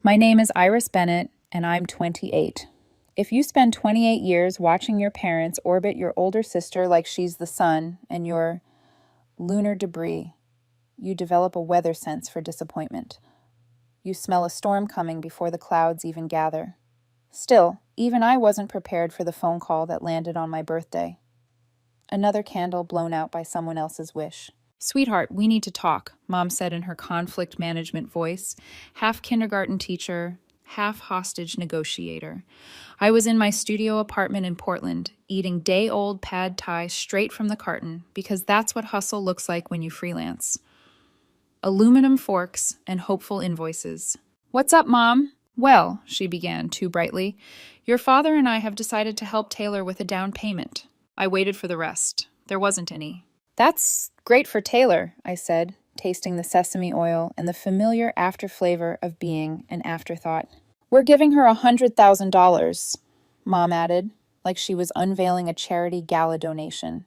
My name is Iris Bennett, and I'm 28. If you spend 28 years watching your parents orbit your older sister like she's the sun and you're lunar debris, you develop a weather sense for disappointment. You smell a storm coming before the clouds even gather. Still, even I wasn't prepared for the phone call that landed on my birthday. Another candle blown out by someone else's wish. "Sweetheart, we need to talk," Mom said in her conflict management voice, half kindergarten teacher, half hostage negotiator. I was in my studio apartment in Portland, eating day-old pad thai straight from the carton, because that's what hustle looks like when you freelance. Aluminum forks and hopeful invoices. "What's up, Mom?" "Well," she began too brightly, "your father and I have decided to help Taylor with a down payment." I waited for the rest. There wasn't any. "That's great for Taylor," I said, tasting the sesame oil and the familiar after-flavor of being an afterthought. "We're giving her $100,000, Mom added, like she was unveiling a charity gala donation.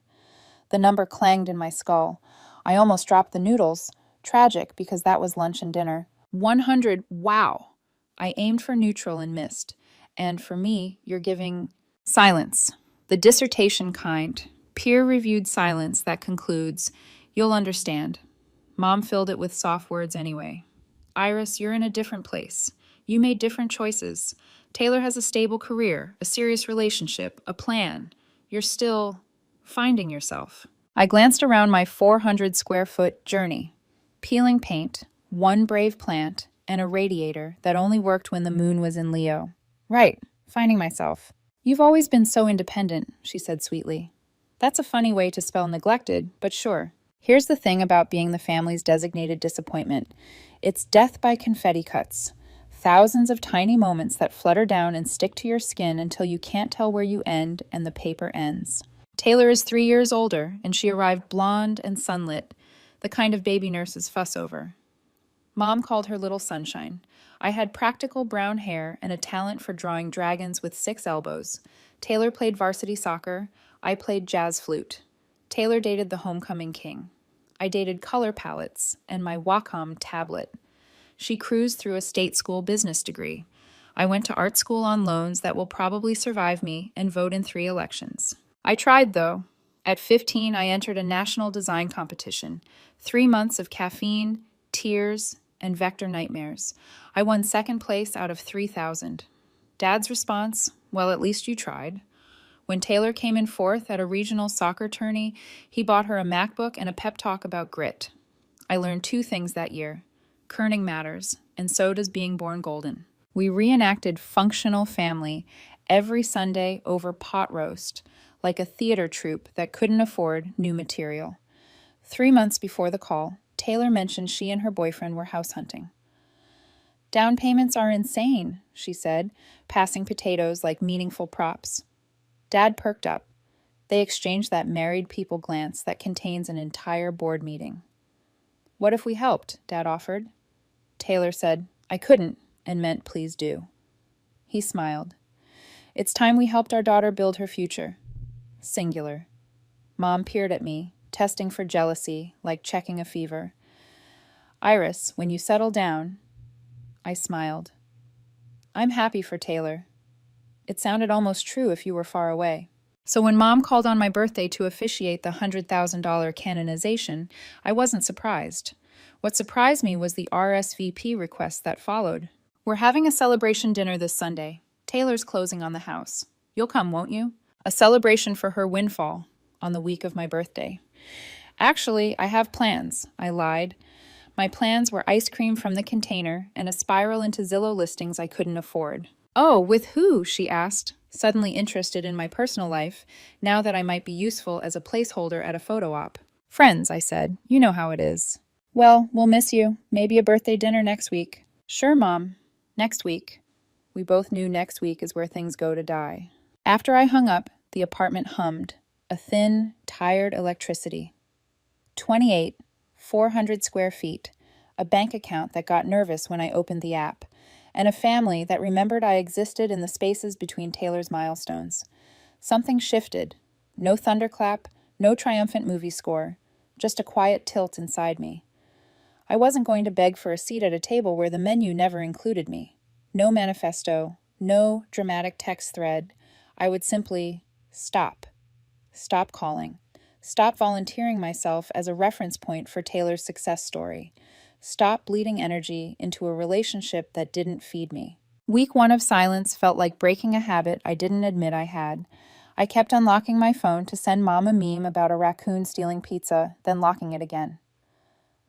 The number clanged in my skull. I almost dropped the noodles. Tragic, because that was lunch and dinner. 100, wow. I aimed for neutral and missed. And for me, you're giving silence. The dissertation kind, peer-reviewed silence that concludes, "You'll understand." Mom filled it with soft words anyway. "Iris, you're in a different place. You made different choices. Taylor has a stable career, a serious relationship, a plan. You're still finding yourself." I glanced around my 400-square-foot journey. Peeling paint, one brave plant, and a radiator that only worked when the moon was in Leo. "Right, finding myself." "You've always been so independent," she said sweetly. That's a funny way to spell neglected, but sure. Here's the thing about being the family's designated disappointment. It's death by confetti cuts. Thousands of tiny moments that flutter down and stick to your skin until you can't tell where you end and the paper ends. Taylor is 3 years older, and she arrived blonde and sunlit, the kind of baby nurses fuss over. Mom called her little sunshine. I had practical brown hair and a talent for drawing dragons with 6 elbows. Taylor played varsity soccer. I played jazz flute. Taylor dated the homecoming king. I dated color palettes and my Wacom tablet. She cruised through a state school business degree. I went to art school on loans that will probably survive me and vote in 3 elections. I tried, though. At 15, I entered a national design competition. 3 months of caffeine, tears, and vector nightmares. I won second place out of 3,000. Dad's response, "Well, at least you tried." When Taylor came in 4th at a regional soccer tourney, he bought her a MacBook and a pep talk about grit. I learned 2 things that year. Kerning matters, and so does being born golden. We reenacted functional family every Sunday over pot roast, like a theater troupe that couldn't afford new material. 3 months before the call, Taylor mentioned she and her boyfriend were house hunting. "Down payments are insane," she said, passing potatoes like meaningful props. Dad perked up. They exchanged that married people glance that contains an entire board meeting. "What if we helped?" Dad offered. Taylor said, "I couldn't," and meant please do. He smiled. "It's time we helped our daughter build her future." Singular. Mom peered at me, testing for jealousy, like checking a fever. "Iris, when you settle down..." I smiled. "I'm happy for Taylor." It sounded almost true if you were far away. So when Mom called on my birthday to officiate the $100,000 canonization, I wasn't surprised. What surprised me was the RSVP request that followed. "We're having a celebration dinner this Sunday. Taylor's closing on the house. You'll come, won't you? A celebration for her windfall on the week of my birthday." "Actually, I have plans," I lied. My plans were ice cream from the container and a spiral into Zillow listings I couldn't afford. "Oh, with who?" she asked, suddenly interested in my personal life, now that I might be useful as a placeholder at a photo op. "Friends," I said. "You know how it is." "Well, we'll miss you. Maybe a birthday dinner next week." "Sure, Mom. Next week." We both knew next week is where things go to die. After I hung up, the apartment hummed, a thin, tired electricity. 28, 400 square feet, a bank account that got nervous when I opened the app, and a family that remembered I existed in the spaces between Taylor's milestones. Something shifted. No thunderclap, no triumphant movie score, just a quiet tilt inside me. I wasn't going to beg for a seat at a table where the menu never included me. No manifesto, no dramatic text thread. I would simply stop. Stop calling. Stop volunteering myself as a reference point for Taylor's success story. Stop bleeding energy into a relationship that didn't feed me. Week 1 of silence felt like breaking a habit I didn't admit I had. I kept unlocking my phone to send Mom a meme about a raccoon stealing pizza, then locking it again.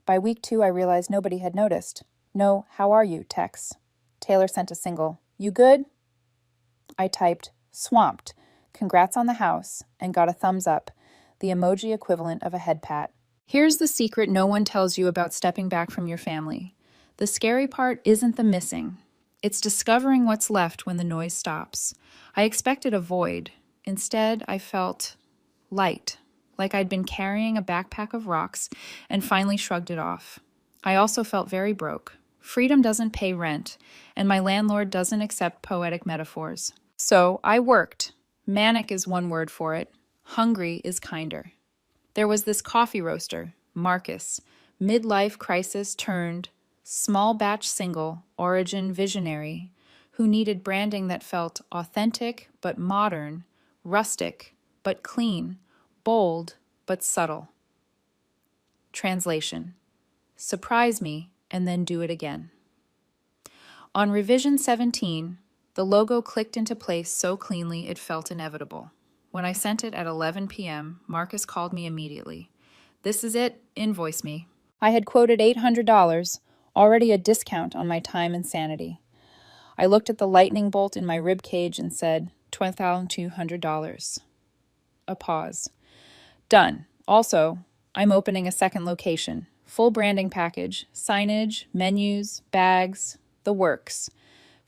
By week 2, I realized nobody had noticed. No, how are you, texts. Taylor sent a single, you good? I typed, swamped, congrats on the house, and got a thumbs up, the emoji equivalent of a head pat. Here's the secret no one tells you about stepping back from your family. The scary part isn't the missing. It's discovering what's left when the noise stops. I expected a void. Instead, I felt light, like I'd been carrying a backpack of rocks and finally shrugged it off. I also felt very broke. Freedom doesn't pay rent, and my landlord doesn't accept poetic metaphors. So I worked. Manic is one word for it. Hungry is kinder. There was this coffee roaster, Marcus, midlife crisis turned, small batch single, origin visionary, who needed branding that felt authentic but modern, rustic but clean, bold but subtle. Translation: surprise me and then do it again. On revision 17, the logo clicked into place so cleanly it felt inevitable. When I sent it at 11 p.m., Marcus called me immediately. This is it, invoice me. I had quoted $800, already a discount on my time and sanity. I looked at the lightning bolt in my rib cage and said, $12,200. A pause. Done. Also, I'm opening a second location. Full branding package, signage, menus, bags, the works.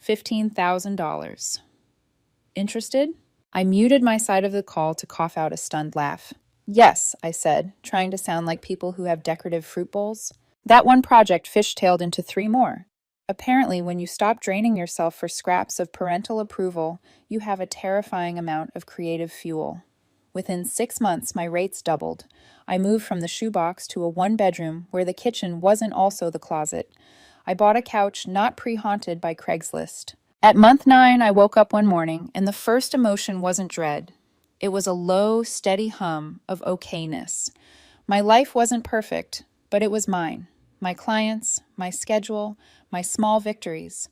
$15,000. Interested? I muted my side of the call to cough out a stunned laugh. Yes, I said, trying to sound like people who have decorative fruit bowls. That one project fishtailed into 3 more. Apparently, when you stop draining yourself for scraps of parental approval, you have a terrifying amount of creative fuel. Within 6 months, my rates doubled. I moved from the shoebox to a 1-bedroom where the kitchen wasn't also the closet. I bought a couch not pre-haunted by Craigslist. At month 9, I woke up one morning, and the first emotion wasn't dread. It was a low, steady hum of okayness. My life wasn't perfect, but it was mine. My clients, my schedule, my small victories.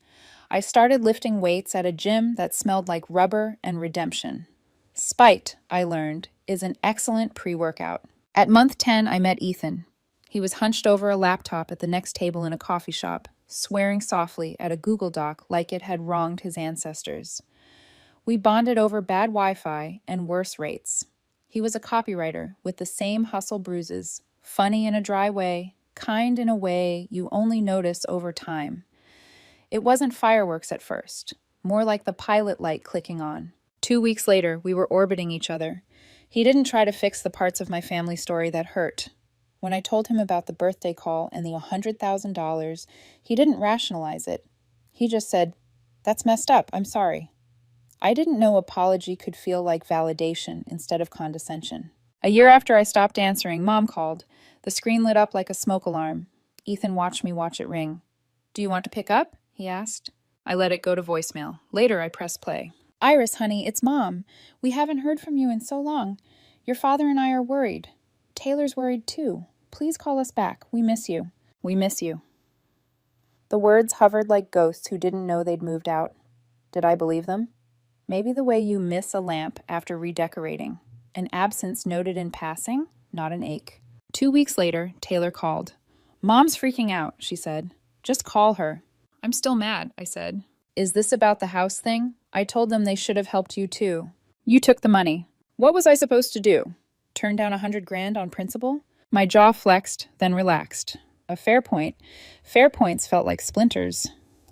I started lifting weights at a gym that smelled like rubber and redemption. Spite, I learned, is an excellent pre-workout. At month 10, I met Ethan. He was hunched over a laptop at the next table in a coffee shop, swearing softly at a Google Doc like it had wronged his ancestors. We bonded over bad Wi-Fi and worse rates. He was a copywriter with the same hustle bruises, funny in a dry way, kind in a way you only notice over time. It wasn't fireworks at first, more like the pilot light clicking on. 2 weeks later, we were orbiting each other. He didn't try to fix the parts of my family story that hurt. When I told him about the birthday call and the $100,000, he didn't rationalize it. He just said, "That's messed up, I'm sorry." I didn't know apology could feel like validation instead of condescension. A year after I stopped answering, Mom called. The screen lit up like a smoke alarm. Ethan watched me watch it ring. "Do you want to pick up?" he asked. I let it go to voicemail. Later, I pressed play. "Iris, honey, it's Mom. We haven't heard from you in so long. Your father and I are worried. Taylor's worried too. Please call us back. We miss you." "We miss you." The words hovered like ghosts who didn't know they'd moved out. Did I believe them? Maybe the way you miss a lamp after redecorating. An absence noted in passing, not an ache. 2 weeks later, Taylor called. "Mom's freaking out," she said. "Just call her." "I'm still mad," I said. "Is this about the house thing? I told them they should have helped you too. You took the money. What was I supposed to do? Turn down $100,000 on principle?" My jaw flexed, then relaxed. A fair point. Fair points felt like splinters.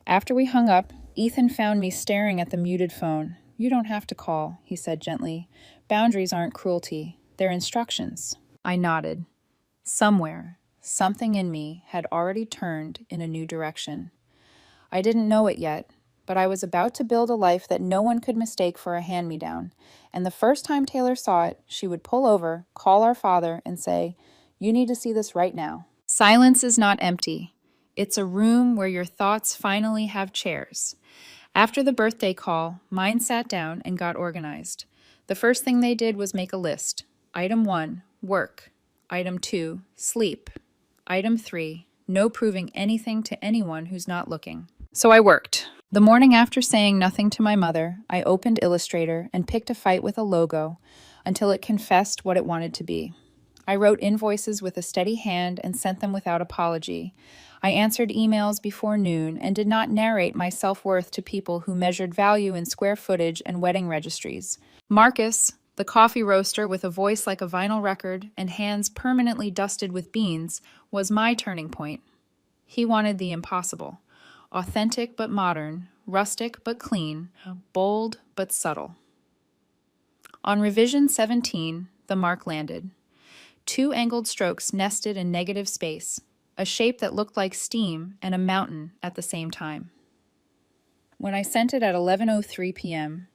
After we hung up, Ethan found me staring at the muted phone. "You don't have to call," he said gently. "Boundaries aren't cruelty. They're instructions." I nodded. Somewhere, something in me had already turned in a new direction. I didn't know it yet, but I was about to build a life that no one could mistake for a hand-me-down. And the first time Taylor saw it, she would pull over, call our father, and say, "You need to see this right now." Silence is not empty. It's a room where your thoughts finally have chairs. After the birthday call, mine sat down and got organized. The first thing they did was make a list. Item 1, work. Item 2, sleep. Item 3, no proving anything to anyone who's not looking. So I worked. The morning after saying nothing to my mother, I opened Illustrator and picked a fight with a logo until it confessed what it wanted to be. I wrote invoices with a steady hand and sent them without apology. I answered emails before noon and did not narrate my self-worth to people who measured value in square footage and wedding registries. Marcus, the coffee roaster with a voice like a vinyl record and hands permanently dusted with beans, was my turning point. He wanted the impossible. Authentic but modern, rustic but clean, bold but subtle. On revision 17, the mark landed. 2 angled strokes nested in negative space, a shape that looked like steam and a mountain at the same time. When I sent it at 11:03 p.m.,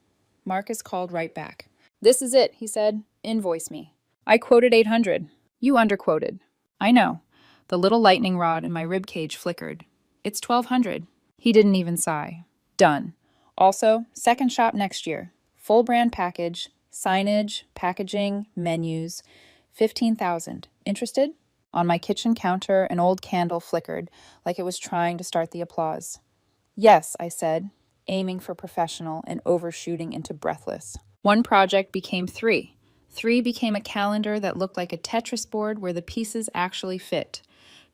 Marcus called right back. "This is it," he said. "Invoice me." I quoted 800. "You underquoted." "I know." The little lightning rod in my ribcage flickered. "It's 1,200. He didn't even sigh. "Done. Also, second shop next year. Full brand package, signage, packaging, menus. 15,000. Interested?" On my kitchen counter, an old candle flickered, like it was trying to start the applause. "Yes," I said, aiming for professional and overshooting into breathless. 1 project became 3. 3 became a calendar that looked like a Tetris board where the pieces actually fit.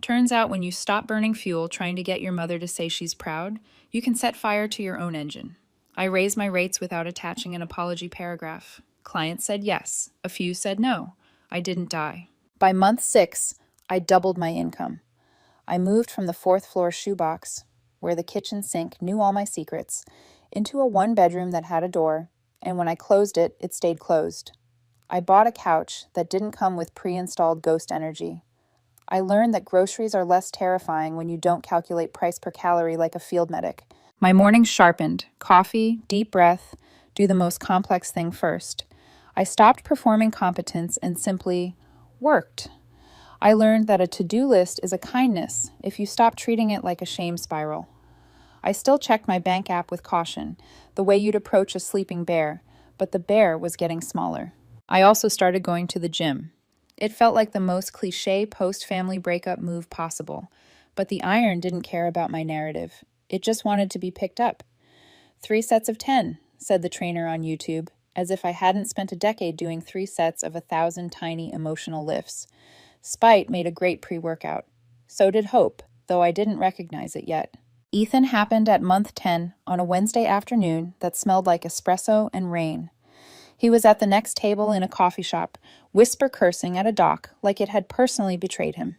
Turns out when you stop burning fuel trying to get your mother to say she's proud, you can set fire to your own engine. I raised my rates without attaching an apology paragraph. Clients said yes. A few said no. I didn't die. By month 6, I doubled my income. I moved from the 4th floor shoebox, where the kitchen sink knew all my secrets, into a 1-bedroom that had a door, and when I closed it, it stayed closed. I bought a couch that didn't come with pre-installed ghost energy. I learned that groceries are less terrifying when you don't calculate price per calorie like a field medic. My mornings sharpened. Coffee, deep breath, do the most complex thing first. I stopped performing competence and simply worked. I learned that a to-do list is a kindness if you stop treating it like a shame spiral. I still checked my bank app with caution, the way you'd approach a sleeping bear, but the bear was getting smaller. I also started going to the gym. It felt like the most cliché post-family breakup move possible, but the iron didn't care about my narrative. It just wanted to be picked up. 3 sets of 10, said the trainer on YouTube, as if I hadn't spent a decade doing 3 sets of 1,000 tiny emotional lifts. Spite made a great pre-workout. So did hope, though I didn't recognize it yet. Ethan happened at month 10 on a Wednesday afternoon that smelled like espresso and rain. He was at the next table in a coffee shop, whisper cursing at a doc like it had personally betrayed him.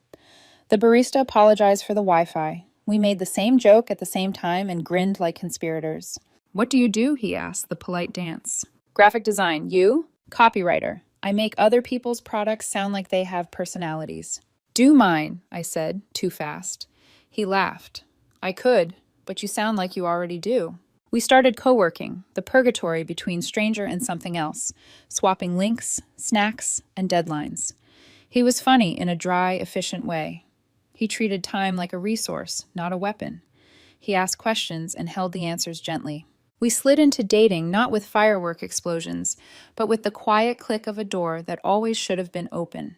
The barista apologized for the Wi-Fi. We made the same joke at the same time and grinned like conspirators. "What do you do?" he asked, the polite dance. "Graphic design. You?" "Copywriter. I make other people's products sound like they have personalities." "Do mine," I said, too fast. He laughed. "I could, but you sound like you already do." We started co-working, the purgatory between stranger and something else, swapping links, snacks, and deadlines. He was funny in a dry, efficient way. He treated time like a resource, not a weapon. He asked questions and held the answers gently. We slid into dating not with firework explosions, but with the quiet click of a door that always should have been open.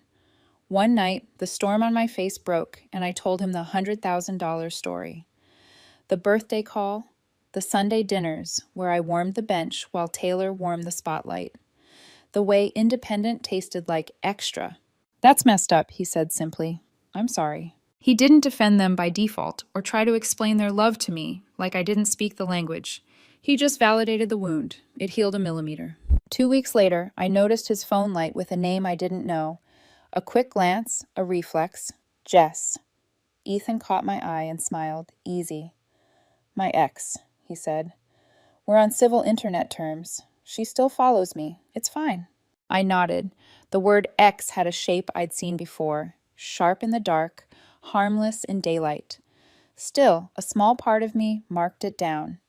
One night, the storm on my face broke, and I told him the $100,000 story. The birthday call, the Sunday dinners where I warmed the bench while Taylor warmed the spotlight. The way independent tasted like extra. "That's messed up," he said simply. "I'm sorry." He didn't defend them by default or try to explain their love to me like I didn't speak the language. He just validated the wound. It healed a millimeter. 2 weeks later, I noticed his phone light with a name I didn't know. A quick glance, a reflex. Jess. Ethan caught my eye and smiled. "Easy." "My ex," he said. "We're on civil internet terms. She still follows me. It's fine." I nodded. The word ex had a shape I'd seen before. Sharp in the dark, harmless in daylight. Still, a small part of me marked it down.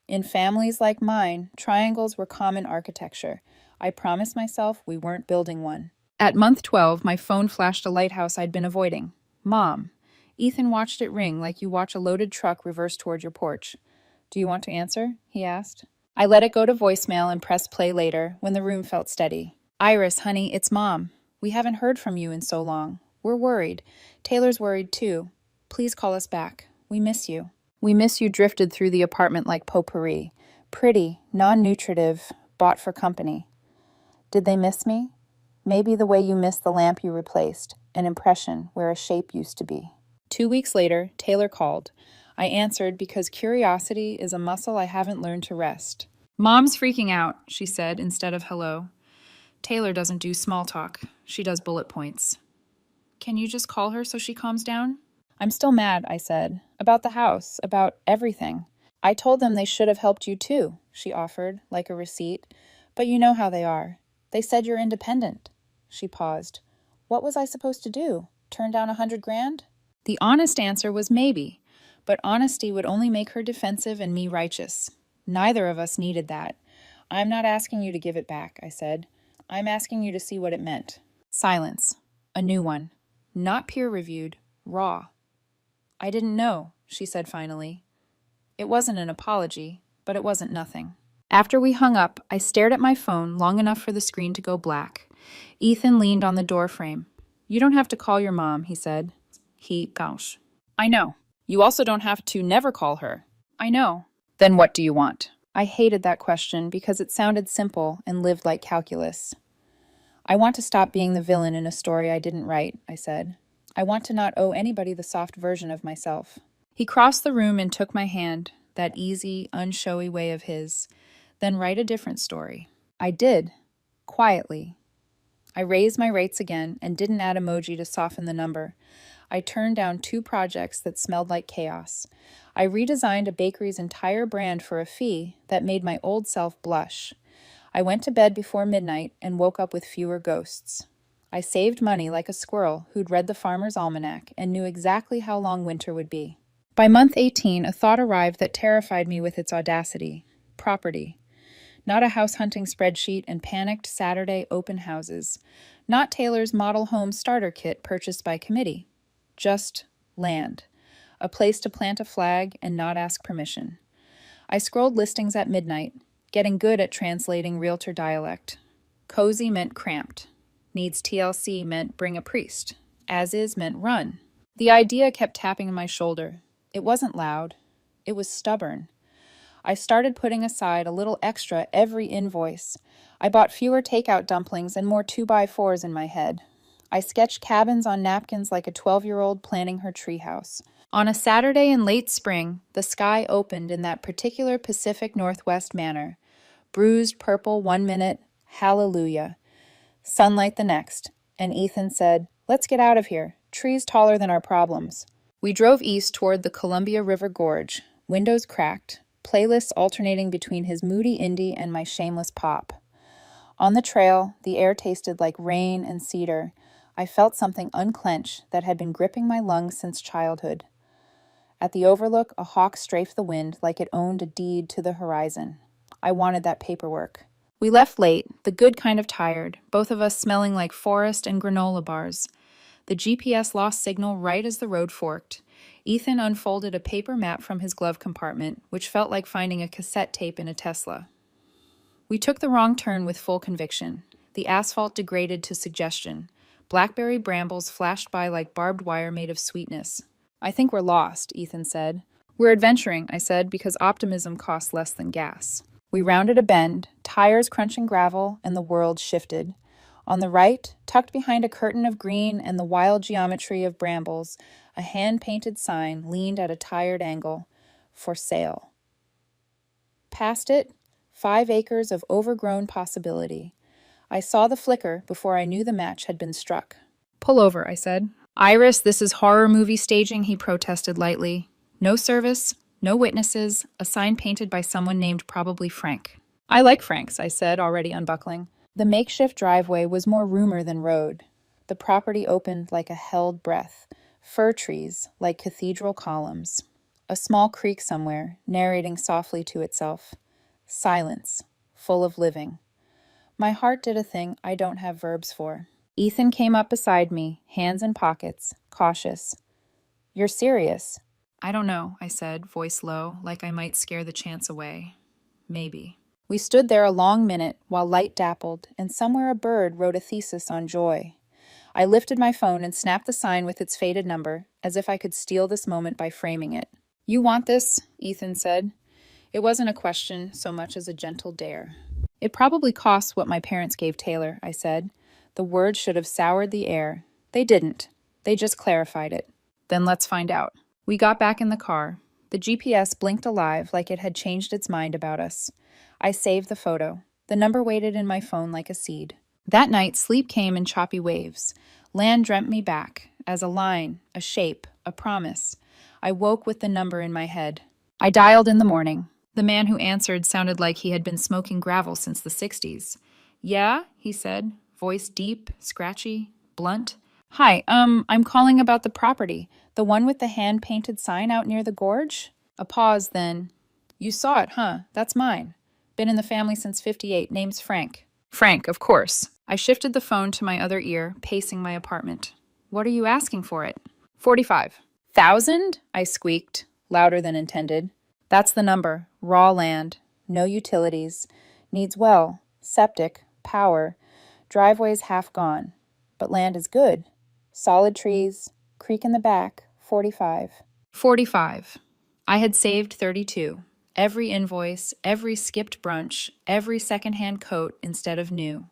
In families like mine, triangles were common architecture. I promised myself we weren't building one. At month 12, my phone flashed a lighthouse I'd been avoiding. Mom. Ethan watched it ring like you watch a loaded truck reverse toward your porch. Do you want to answer? He asked. I let it go to voicemail and pressed play later when the room felt steady. Iris, honey, it's Mom. We haven't heard from you in so long. We're worried. Taylor's worried too. Please call us back. We miss you. We miss you drifted through the apartment like potpourri. Pretty, non-nutritive, bought for company. Did they miss me? Maybe the way you missed the lamp you replaced, an impression where a shape used to be. 2 weeks later, Taylor called. I answered because curiosity is a muscle I haven't learned to rest. Mom's freaking out, she said instead of hello. Taylor doesn't do small talk. She does bullet points. Can you just call her so she calms down? I'm still mad, I said. About the house, about everything. I told them they should have helped you too, she offered, like a receipt. But you know how they are. They said you're independent. She paused. What was I supposed to do? Turn down $100,000? The honest answer was maybe, but honesty would only make her defensive and me righteous. Neither of us needed that. I'm not asking you to give it back, I said. I'm asking you to see what it meant. Silence. A new one. Not peer-reviewed. Raw. I didn't know, she said finally. It wasn't an apology, but it wasn't nothing. After we hung up, I stared at my phone long enough for the screen to go black. Ethan leaned on the doorframe. You don't have to call your mom, he said. Gosh. I know. You also don't have to never call her. I know. Then what do you want? I hated that question because it sounded simple and lived like calculus. I want to stop being the villain in a story I didn't write, I said. I want to not owe anybody the soft version of myself. He crossed the room and took my hand, that easy, unshowy way of his. Then write a different story. I did. Quietly. I raised my rates again and didn't add emoji to soften the number. I turned down 2 projects that smelled like chaos. I redesigned a bakery's entire brand for a fee that made my old self blush. I went to bed before midnight and woke up with fewer ghosts. I saved money like a squirrel who'd read the Farmer's Almanac and knew exactly how long winter would be. By month 18, a thought arrived that terrified me with its audacity. Property. Not a house-hunting spreadsheet and panicked Saturday open houses. Not Taylor's model home starter kit purchased by committee. Just land. A place to plant a flag and not ask permission. I scrolled listings at midnight, getting good at translating realtor dialect. Cozy meant cramped. Needs TLC meant bring a priest. As is meant run. The idea kept tapping my shoulder. It wasn't loud. It was stubborn. I started putting aside a little extra every invoice. I bought fewer takeout dumplings and more 2x4s in my head. I sketched cabins on napkins like a 12-year-old planning her treehouse. On a Saturday in late spring, the sky opened in that particular Pacific Northwest manner. Bruised purple 1 minute, hallelujah. Sunlight the next, and Ethan said, let's get out of here. Trees taller than our problems. We drove east toward the Columbia River Gorge, windows cracked, playlists alternating between his moody indie and my shameless pop. On the trail, the air tasted like rain and cedar. I felt something unclench that had been gripping my lungs since childhood. At the overlook, a hawk strafed the wind like it owned a deed to the horizon. I wanted that paperwork. We left late, the good kind of tired, both of us smelling like forest and granola bars. The GPS lost signal right as the road forked. Ethan unfolded a paper map from his glove compartment, which felt like finding a cassette tape in a Tesla. We took the wrong turn with full conviction. The asphalt degraded to suggestion. Blackberry brambles flashed by like barbed wire made of sweetness. I think we're lost, Ethan said. We're adventuring, I said, because optimism costs less than gas. We rounded a bend, tires crunching gravel, and the world shifted. On the right, tucked behind a curtain of green and the wild geometry of brambles, a hand-painted sign leaned at a tired angle. For sale. Past it, 5 acres of overgrown possibility. I saw the flicker before I knew the match had been struck. Pull over, I said. Iris, this is horror movie staging, he protested lightly. No service, no witnesses, a sign painted by someone named probably Frank. I like Franks, I said, already unbuckling. The makeshift driveway was more rumor than road. The property opened like a held breath. Fir trees, like cathedral columns. A small creek somewhere, narrating softly to itself. Silence, full of living. My heart did a thing I don't have verbs for. Ethan came up beside me, hands in pockets, cautious. You're serious? I don't know, I said, voice low, like I might scare the chance away. Maybe. We stood there a long minute while light dappled, and somewhere a bird wrote a thesis on joy. I lifted my phone and snapped the sign with its faded number, as if I could steal this moment by framing it. You want this? Ethan said. It wasn't a question so much as a gentle dare. It probably costs what my parents gave Taylor, I said. The words should have soured the air. They didn't. They just clarified it. Then let's find out. We got back in the car. The GPS blinked alive like it had changed its mind about us. I saved the photo. The number waited in my phone like a seed. That night, sleep came in choppy waves. Land dreamt me back, as a line, a shape, a promise. I woke with the number in my head. I dialed in the morning. The man who answered sounded like he had been smoking gravel since the 60s. Yeah, he said, voice deep, scratchy, blunt. Hi, I'm calling about the property. The one with the hand-painted sign out near the gorge? A pause, then. You saw it, huh? That's mine. Been in the family since '58. Name's Frank. Frank, of course. I shifted the phone to my other ear, pacing my apartment. What are you asking for it? 45,000? I squeaked, louder than intended. That's the number. Raw land. No utilities. Needs well. Septic. Power. Driveway's half gone. But land is good. Solid trees. Creek in the back. 45. 45. I had saved 32. Every invoice, every skipped brunch, every secondhand coat instead of new.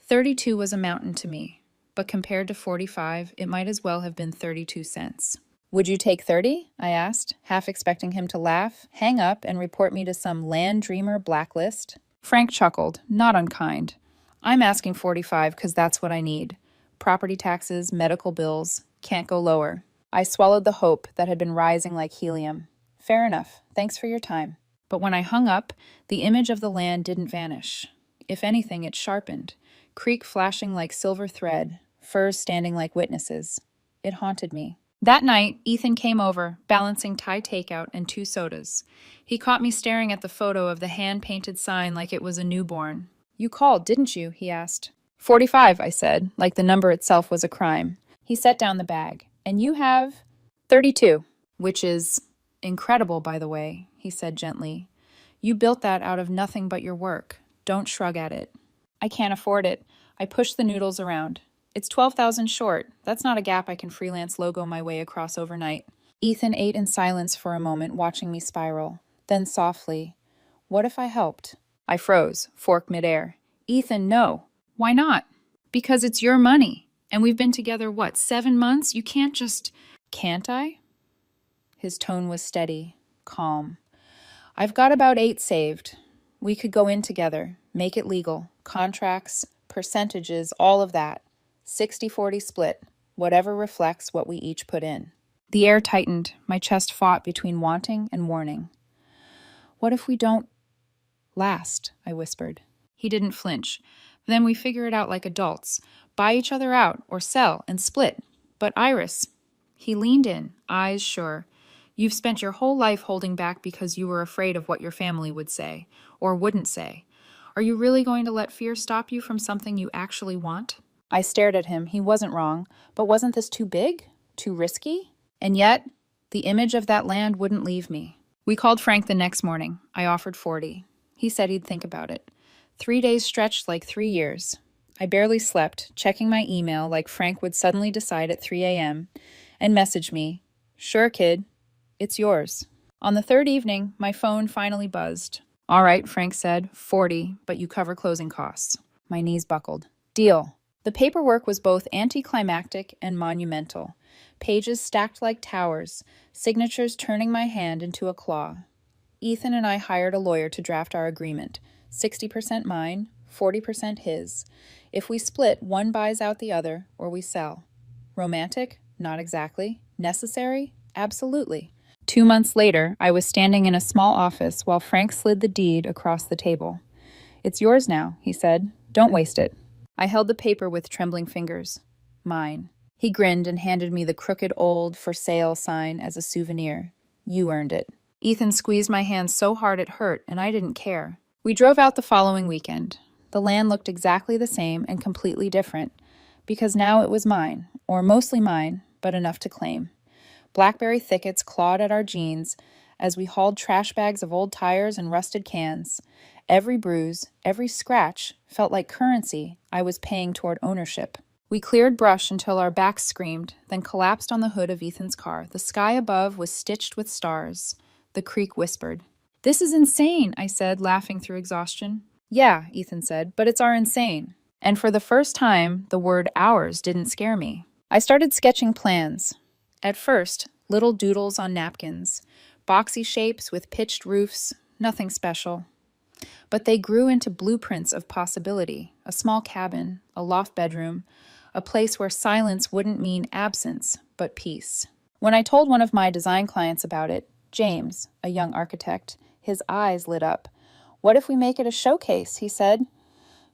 32 was a mountain to me, but compared to 45, it might as well have been 32 cents. Would you take 30? I asked, half expecting him to laugh, hang up, and report me to some land dreamer blacklist. Frank chuckled, not unkind. I'm asking 45 because that's what I need. Property taxes, medical bills, can't go lower. I swallowed the hope that had been rising like helium. Fair enough. Thanks for your time. But when I hung up, the image of the land didn't vanish. If anything, it sharpened. Creek flashing like silver thread, firs standing like witnesses. It haunted me. That night, Ethan came over, balancing Thai takeout and 2 sodas. He caught me staring at the photo of the hand-painted sign like it was a newborn. You called, didn't you? He asked. 45, I said, like the number itself was a crime. He set down the bag. And you have 32, which is incredible, by the way, he said gently. You built that out of nothing but your work. Don't shrug at it. I can't afford it. I pushed the noodles around. It's 12,000 short. That's not a gap I can freelance logo my way across overnight. Ethan ate in silence for a moment, watching me spiral. Then softly, what if I helped? I froze, fork midair. Ethan, no. Why not? Because it's your money. And we've been together, 7 months? You can't just... Can't I? His tone was steady, calm. I've got about 8 saved. We could go in together, make it legal. Contracts, percentages, all of that. 60-40 split, whatever reflects what we each put in. The air tightened. My chest fought between wanting and warning. What if we don't last? I whispered. He didn't flinch. Then we figure it out like adults. Buy each other out, or sell, and split. But Iris, he leaned in, eyes sure. You've spent your whole life holding back because you were afraid of what your family would say, or wouldn't say. Are you really going to let fear stop you from something you actually want? I stared at him. He wasn't wrong. But wasn't this too big? Too risky? And yet, the image of that land wouldn't leave me. We called Frank the next morning. I offered 40. He said he'd think about it. 3 days stretched like 3 years. I barely slept, checking my email like Frank would suddenly decide at 3 a.m. and message me, "Sure, kid, it's yours." On the 3rd evening, my phone finally buzzed. "All right," Frank said, 40, but you cover closing costs. My knees buckled. Deal. The paperwork was both anticlimactic and monumental. Pages stacked like towers, signatures turning my hand into a claw. Ethan and I hired a lawyer to draft our agreement. 60% mine, 40% his. If we split, one buys out the other, or we sell. Romantic? Not exactly. Necessary? Absolutely. 2 months later, I was standing in a small office while Frank slid the deed across the table. "It's yours now," he said. "Don't waste it." I held the paper with trembling fingers. Mine. He grinned and handed me the crooked old "for sale" sign as a souvenir. You earned it. Ethan squeezed my hand so hard it hurt, and I didn't care. We drove out the following weekend. The land looked exactly the same and completely different, because now it was mine, or mostly mine, but enough to claim. Blackberry thickets clawed at our jeans as we hauled trash bags of old tires and rusted cans. Every bruise, every scratch felt like currency I was paying toward ownership. We cleared brush until our backs screamed, then collapsed on the hood of Ethan's car. The sky above was stitched with stars. The creek whispered. "This is insane," I said, laughing through exhaustion. "Yeah," Ethan said, "but it's our insane." And for the first time, the word ours didn't scare me. I started sketching plans. At first, little doodles on napkins, boxy shapes with pitched roofs, nothing special. But they grew into blueprints of possibility, a small cabin, a loft bedroom, a place where silence wouldn't mean absence, but peace. When I told one of my design clients about it, James, a young architect, his eyes lit up. "What if we make it a showcase?" he said.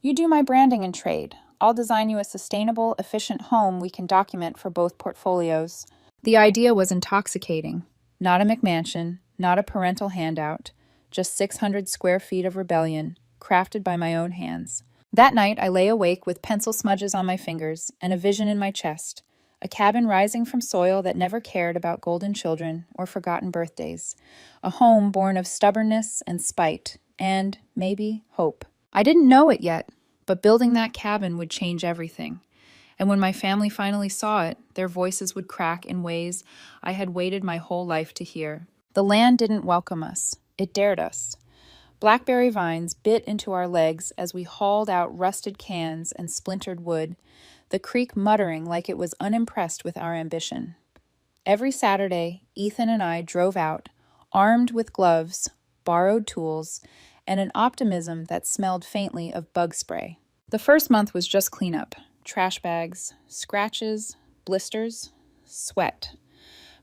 "You do my branding and trade. I'll design you a sustainable, efficient home we can document for both portfolios." The idea was intoxicating. Not a McMansion, not a parental handout, just 600 square feet of rebellion, crafted by my own hands. That night, I lay awake with pencil smudges on my fingers and a vision in my chest, a cabin rising from soil that never cared about golden children or forgotten birthdays, a home born of stubbornness and spite, and, maybe, hope. I didn't know it yet, but building that cabin would change everything. And when my family finally saw it, their voices would crack in ways I had waited my whole life to hear. The land didn't welcome us. It dared us. Blackberry vines bit into our legs as we hauled out rusted cans and splintered wood, the creek muttering like it was unimpressed with our ambition. Every Saturday, Ethan and I drove out, armed with gloves, borrowed tools, and an optimism that smelled faintly of bug spray. The first month was just cleanup, trash bags, scratches, blisters, sweat.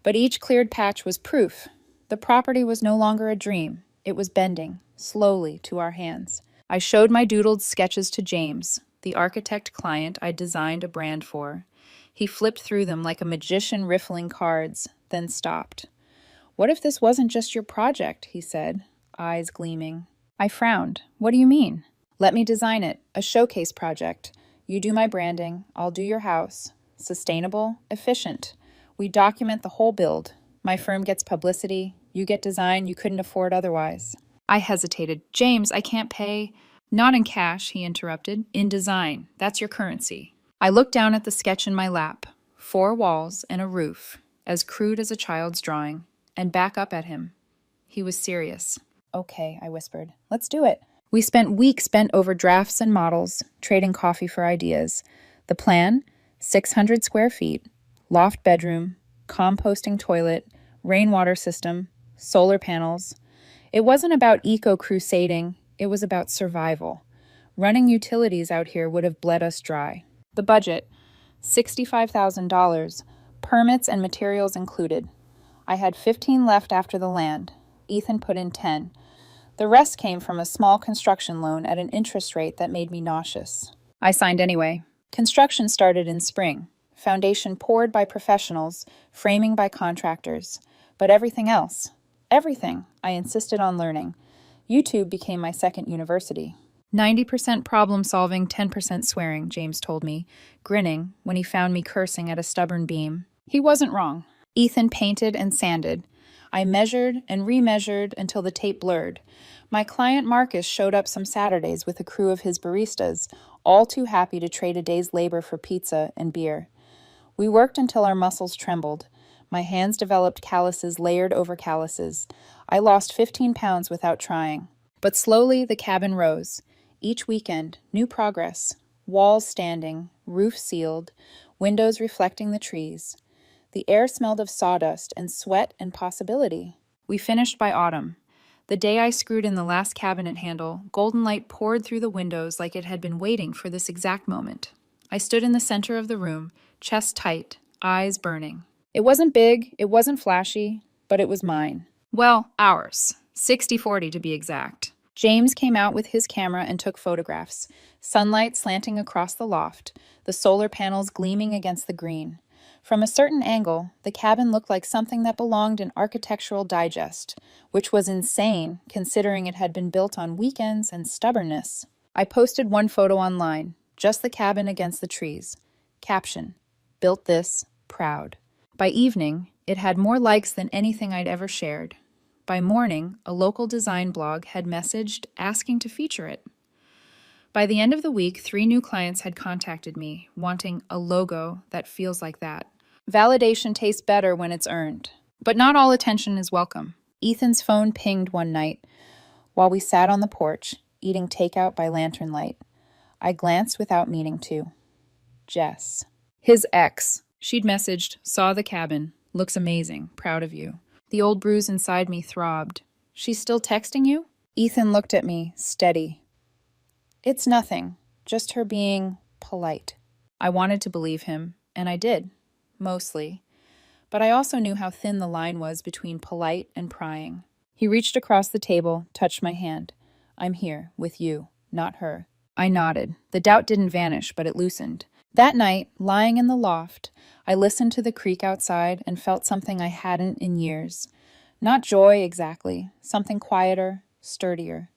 But each cleared patch was proof. The property was no longer a dream. It was bending, slowly, to our hands. I showed my doodled sketches to James, the architect client I designed a brand for. He flipped through them like a magician riffling cards, then stopped. "What if this wasn't just your project?" he said, eyes gleaming. I frowned. "What do you mean?" "Let me design it, a showcase project. You do my branding, I'll do your house. Sustainable, efficient. We document the whole build. My firm gets publicity, you get design you couldn't afford otherwise." I hesitated. "James, I can't pay." "Not in cash," he interrupted. "In design. That's your currency." I looked down at the sketch in my lap. 4 walls and a roof, as crude as a child's drawing, and back up at him. He was serious. "Okay," I whispered. "Let's do it." We spent weeks bent over drafts and models, trading coffee for ideas. The plan? 600 square feet, loft bedroom, composting toilet, rainwater system, solar panels. It wasn't about eco-crusading, it was about survival. Running utilities out here would have bled us dry. The budget, $65,000, permits and materials included. I had 15 left after the land. Ethan put in 10. The rest came from a small construction loan at an interest rate that made me nauseous. I signed anyway. Construction started in spring. Foundation poured by professionals, framing by contractors. But everything else, everything, I insisted on learning. YouTube became my second university. 90% problem solving, 10% swearing, James told me, grinning when he found me cursing at a stubborn beam. He wasn't wrong. Ethan painted and sanded. I measured and remeasured until the tape blurred. My client Marcus showed up some Saturdays with a crew of his baristas, all too happy to trade a day's labor for pizza and beer. We worked until our muscles trembled. My hands developed calluses layered over calluses. I lost 15 pounds without trying. But slowly the cabin rose. Each weekend, new progress. Walls standing, roof sealed, windows reflecting the trees. The air smelled of sawdust and sweat and possibility. We finished by autumn. The day I screwed in the last cabinet handle, golden light poured through the windows like it had been waiting for this exact moment. I stood in the center of the room, chest tight, eyes burning. It wasn't big, it wasn't flashy, but it was mine. Well, ours. 60-40 to be exact. James came out with his camera and took photographs, sunlight slanting across the loft, the solar panels gleaming against the green. From a certain angle, the cabin looked like something that belonged in Architectural Digest, which was insane considering it had been built on weekends and stubbornness. I posted one photo online, just the cabin against the trees. Caption, "Built this, proud." By evening, It had more likes than anything I'd ever shared. By morning, a local design blog had messaged asking to feature it. By the end of the week, 3 new clients had contacted me, wanting a logo that feels like that. Validation tastes better when it's earned. But not all attention is welcome. Ethan's phone pinged one night while we sat on the porch, eating takeout by lantern light. I glanced without meaning to. Jess. His ex. She'd messaged, saw the cabin. Looks amazing. Proud of you. The old bruise inside me throbbed. She's still texting you? Ethan looked at me, steady. It's nothing. Just her being polite. I wanted to believe him, and I did. Mostly. But I also knew how thin the line was between polite and prying. He reached across the table, touched my hand. I'm here, with you, not her. I nodded. The doubt didn't vanish, but it loosened. That night, lying in the loft, I listened to the creak outside and felt something I hadn't in years. Not joy exactly, something quieter, sturdier.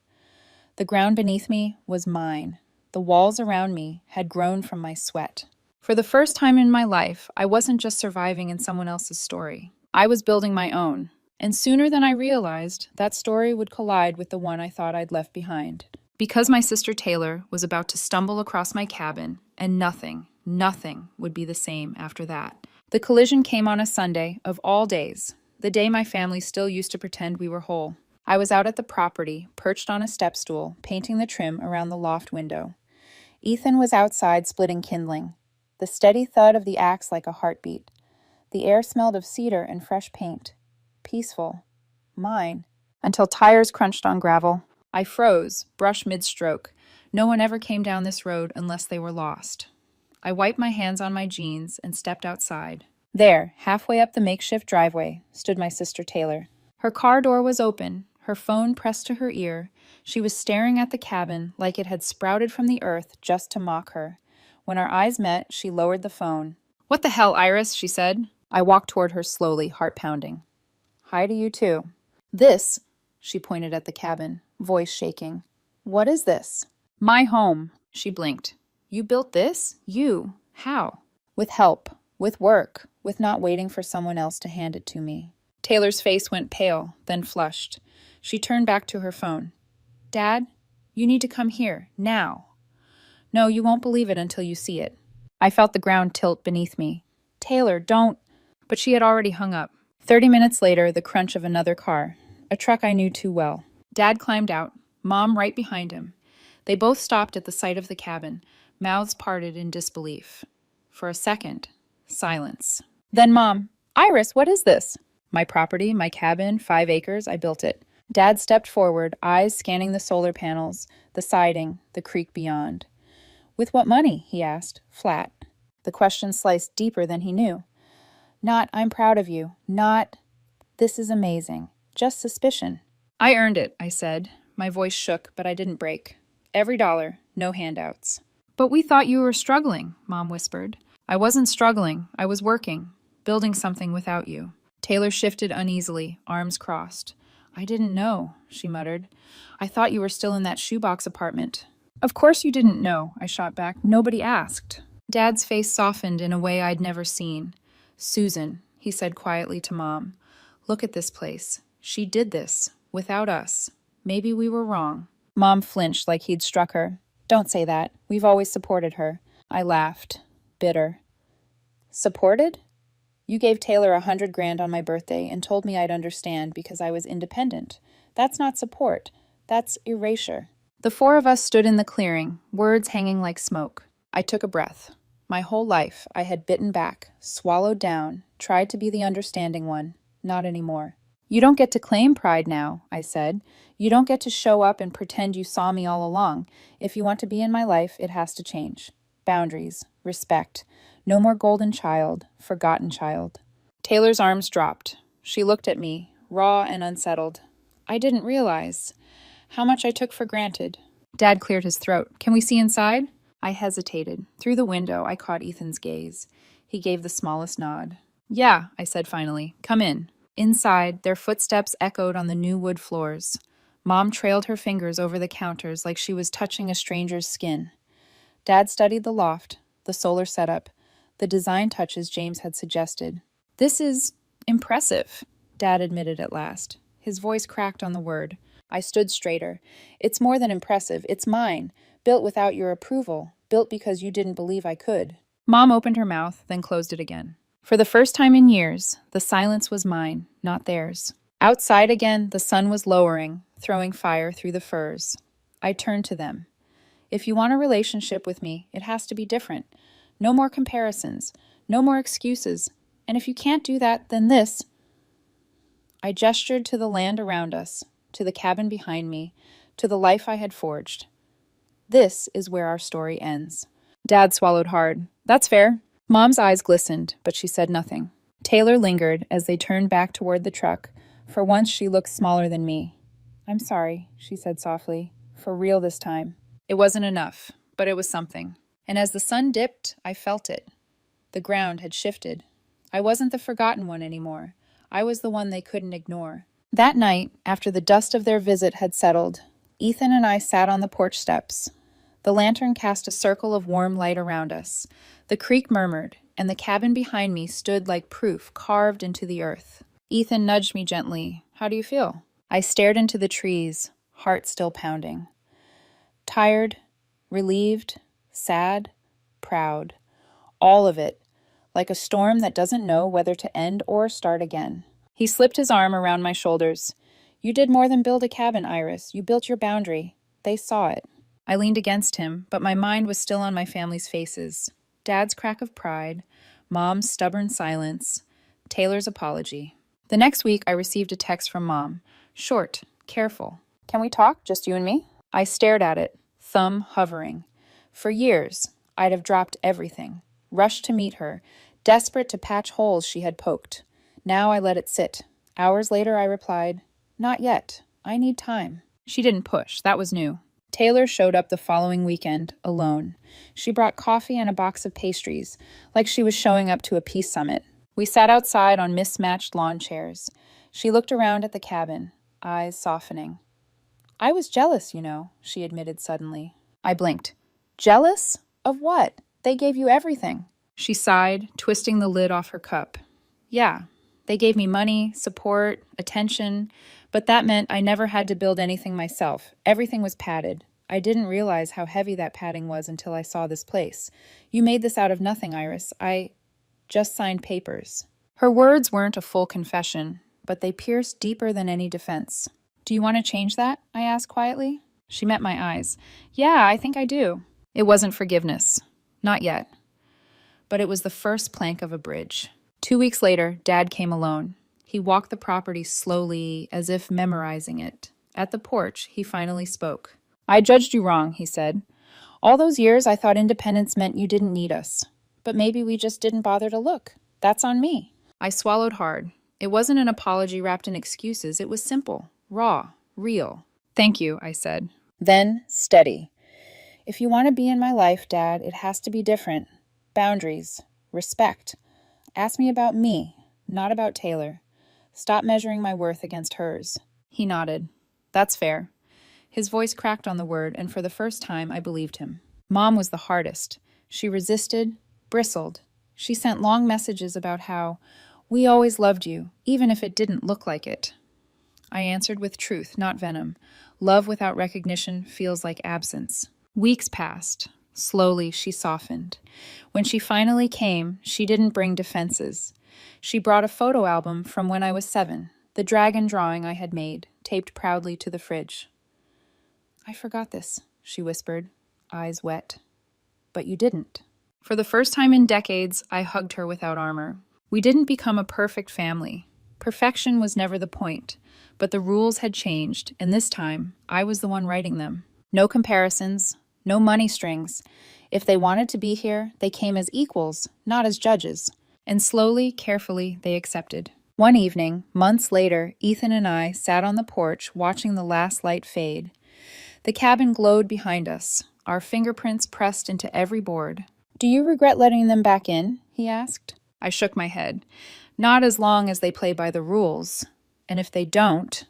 The ground beneath me was mine. The walls around me had grown from my sweat. For the first time in my life, I wasn't just surviving in someone else's story. I was building my own. And sooner than I realized, that story would collide with the one I thought I'd left behind. Because my sister Taylor was about to stumble across my cabin, and nothing would be the same after that. The collision came on a Sunday of all days, the day my family still used to pretend we were whole. I was out at the property, perched on a step stool, painting the trim around the loft window. Ethan was outside splitting kindling. The steady thud of the axe like a heartbeat. The air smelled of cedar and fresh paint. Peaceful. Mine. Until tires crunched on gravel. I froze, brush mid-stroke. No one ever came down this road unless they were lost. I wiped my hands on my jeans and stepped outside. There, halfway up the makeshift driveway, stood my sister Taylor. Her car door was open, her phone pressed to her ear. She was staring at the cabin like it had sprouted from the earth just to mock her. When our eyes met, she lowered the phone. "What the hell, Iris?" she said. I walked toward her slowly, heart pounding. "Hi to you too." "This," she pointed at the cabin, voice shaking. "What is this?" "My home." She blinked. "You built this? You? How?" "With help. With work. With not waiting for someone else to hand it to me." Taylor's face went pale, then flushed. She turned back to her phone. "Dad, you need to come here, now." "No, you won't believe it until you see it." I felt the ground tilt beneath me. "Taylor, don't." But she had already hung up. 30 minutes later, the crunch of another car. A truck I knew too well. Dad climbed out, Mom right behind him. They both stopped at the sight of the cabin, mouths parted in disbelief. For a second, silence. Then Mom, "Iris, what is this?" "My property, my cabin, 5 acres, I built it." Dad stepped forward, eyes scanning the solar panels, the siding, the creek beyond. "With what money?" he asked, flat. The question sliced deeper than he knew. Not, "I'm proud of you." Not, "This is amazing." Just suspicion. "I earned it," I said. My voice shook, but I didn't break. "Every dollar, no handouts." "But we thought you were struggling," Mom whispered. "I wasn't struggling. I was working, building something without you." Taylor shifted uneasily, arms crossed. "I didn't know," she muttered. "I thought you were still in that shoebox apartment." "Of course you didn't know," I shot back. "Nobody asked." Dad's face softened in a way I'd never seen. "Susan," he said quietly to Mom, "look at this place. She did this, without us. Maybe we were wrong." Mom flinched like he'd struck her. "Don't say that. We've always supported her." I laughed, bitter. "Supported? You gave Taylor $100,000 on my birthday and told me I'd understand because I was independent. That's not support. That's erasure." The 4 of us stood in the clearing, words hanging like smoke. I took a breath. My whole life, I had bitten back, swallowed down, tried to be the understanding one. Not anymore. "You don't get to claim pride now," I said. "You don't get to show up and pretend you saw me all along. If you want to be in my life, it has to change. Boundaries, respect. No more golden child, forgotten child." Taylor's arms dropped. She looked at me, raw and unsettled. "I didn't realize how much I took for granted." Dad cleared his throat. "Can we see inside?" I hesitated. Through the window, I caught Ethan's gaze. He gave the smallest nod. "Yeah," I said finally. "Come in." Inside, their footsteps echoed on the new wood floors. Mom trailed her fingers over the counters like she was touching a stranger's skin. Dad studied the loft, the solar setup, the design touches James had suggested. "This is Impressive, Dad admitted at last. His voice cracked on the word. I stood straighter. It's more than impressive. It's mine. Built without your approval. Built because you didn't believe I could. Mom opened her mouth, then closed it again. For the first time in years, the silence was mine, not theirs. Outside again, the sun was lowering, throwing fire through the firs. I turned to them. If you want a relationship with me, it has to be different. No more comparisons. No more excuses. And if you can't do that, then this. I gestured to the land around us, to the cabin behind me, to the life I had forged. This is where our story ends. Dad swallowed hard. That's fair. Mom's eyes glistened, but she said nothing. Taylor lingered as they turned back toward the truck. For once, she looked smaller than me. I'm sorry, she said softly. For real this time. It wasn't enough, but it was something. And as the sun dipped, I felt it. The ground had shifted. I wasn't the forgotten one anymore. I was the one they couldn't ignore. That night, after the dust of their visit had settled, Ethan and I sat on the porch steps. The lantern cast a circle of warm light around us. The creek murmured, and the cabin behind me stood like proof carved into the earth. Ethan nudged me gently. How do you feel? I stared into the trees, heart still pounding. Tired, relieved, sad, proud. All of it, like a storm that doesn't know whether to end or start again. He slipped his arm around my shoulders. You did more than build a cabin, Iris. You built your boundary. They saw it. I leaned against him, but my mind was still on my family's faces. Dad's crack of pride, Mom's stubborn silence, Taylor's apology. The next week, I received a text from Mom. Short, careful. Can we talk, just you and me? I stared at it, thumb hovering. For years, I'd have dropped everything, rushed to meet her, desperate to patch holes she had poked. Now I let it sit. Hours later, I replied, Not yet. I need time. She didn't push. That was new. Taylor showed up the following weekend, alone. She brought coffee and a box of pastries, like she was showing up to a peace summit. We sat outside on mismatched lawn chairs. She looked around at the cabin, eyes softening. I was jealous, she admitted suddenly. I blinked. Jealous? Of what? They gave you everything. She sighed, twisting the lid off her cup. Yeah, they gave me money, support, attention, but that meant I never had to build anything myself. Everything was padded. I didn't realize how heavy that padding was until I saw this place. You made this out of nothing, Iris. I just signed papers. Her words weren't a full confession, but they pierced deeper than any defense. Do you want to change that? I asked quietly. She met my eyes. Yeah, I think I do. It wasn't forgiveness. Not yet. But it was the first plank of a bridge. 2 weeks later, Dad came alone. He walked the property slowly, as if memorizing it. At the porch, he finally spoke. I judged you wrong, he said. All those years, I thought independence meant you didn't need us. But maybe we just didn't bother to look. That's on me. I swallowed hard. It wasn't an apology wrapped in excuses. It was simple, raw, real. Thank you, I said. Then, steady. If you want to be in my life, Dad, it has to be different. Boundaries. Respect. Ask me about me, not about Taylor. Stop measuring my worth against hers. He nodded. That's fair. His voice cracked on the word, and for the first time, I believed him. Mom was the hardest. She resisted, bristled. She sent long messages about how we always loved you, even if it didn't look like it. I answered with truth, not venom. Love without recognition feels like absence. Weeks passed. Slowly, she softened. When she finally came, she didn't bring defenses. She brought a photo album from when I was 7, the dragon drawing I had made, taped proudly to the fridge. I forgot this, she whispered, eyes wet. But you didn't. For the first time in decades, I hugged her without armor. We didn't become a perfect family. Perfection was never the point, but the rules had changed, and this time, I was the one writing them. No comparisons, no money strings. If they wanted to be here, they came as equals, not as judges. And slowly, carefully, they accepted. One evening, months later, Ethan and I sat on the porch watching the last light fade. The cabin glowed behind us, our fingerprints pressed into every board. Do you regret letting them back in? He asked. I shook my head. Not as long as they play by the rules. And if they don't,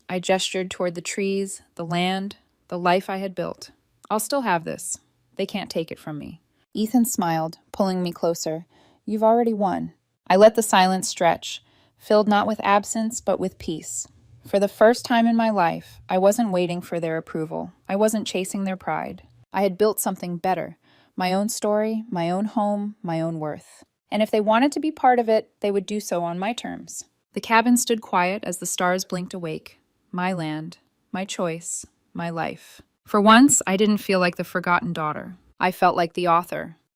I gestured toward the trees, the land, the life I had built. I'll still have this. They can't take it from me. Ethan smiled, pulling me closer. You've already won. I let the silence stretch. filled not with absence, but with peace. For the first time in my life, I wasn't waiting for their approval. I wasn't chasing their pride. I had built something better, my own story, my own home, my own worth. And if they wanted to be part of it, they would do so on my terms. The cabin stood quiet as the stars blinked awake. My land, my choice, my life. For once, I didn't feel like the forgotten daughter. I felt like the author,